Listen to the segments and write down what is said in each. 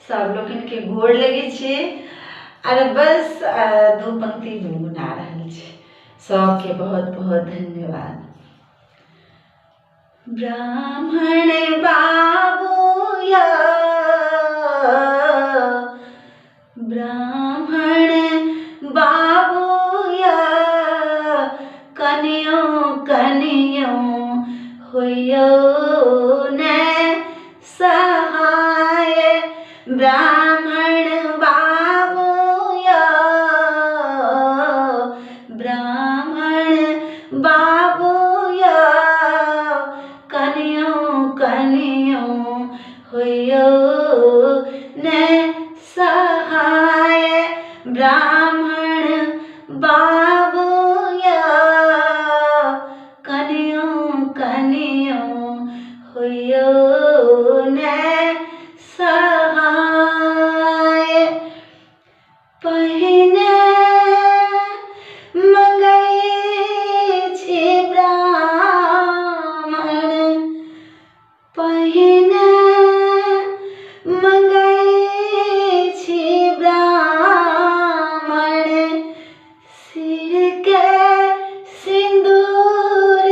सब लोग के गोड़ लगे छे। अरे बस दो पंक्ति गुनगुना रहल छे। सबके बहुत बहुत धन्यवाद। ब्राह्मण बाबूया, ब्राह्मण बाबूया, कनियों कनियों होयो ने सहाय। ब्राह्मण बाबूया, ब्राह्मण बाबूया, कनियों कनियों होयो ने सहाय। ब्राह्मण बाबूया, कनियों कनियों होयो ने सहाय। पहिने मंगै छी ब्राह्मण, पहिने मंगै छी ब्राह्मण, सिर के सिंदूर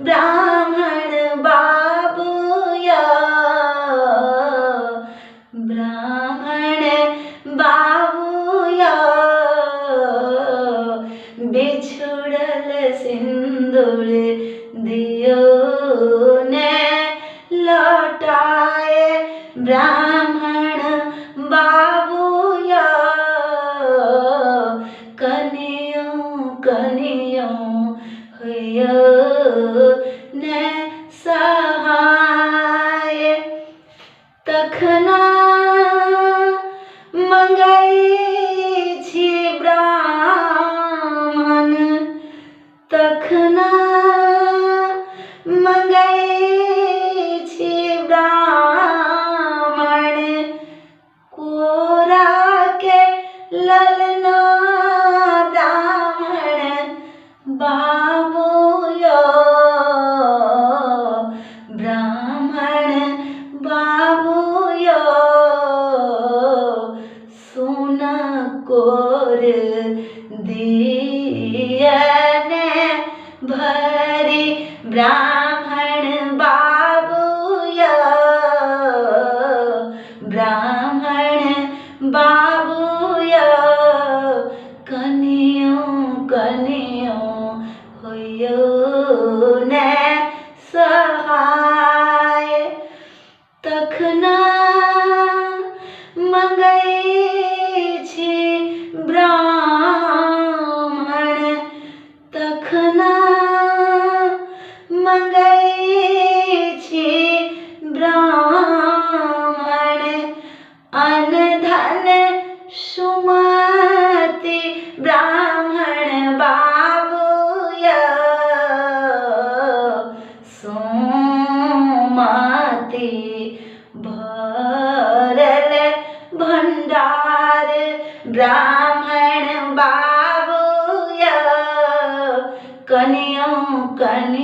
ब्राह्मण बाबूया, ब्राह्मण बाबूया, बिछुड़ल सिंदूर दियो ने लौटाए। ब्राह्मण बाबूया, कनियों कनियों होयो ने सहाय। तखना मंगै छी ब्राह्मण, तखना मंगै छी ब्राह्मण, कोरा के ललना ब्राह्मण बाबूया, ब्राह्मण बाबूया, सोना कोर दियने भरी। ब्राह्मण बाबूया, ब्राह्मण बाबूया, कनियों कनियों होयो ने सहाय। तखना मंगै छी ब्राह्मण, तखना मंगै छी ब्राह्मण, अन्न धन सुमति ब्राह्मण बाबूया, सुमति भरल भंडार ब्राह्मण बाबूया, कनियों कनियों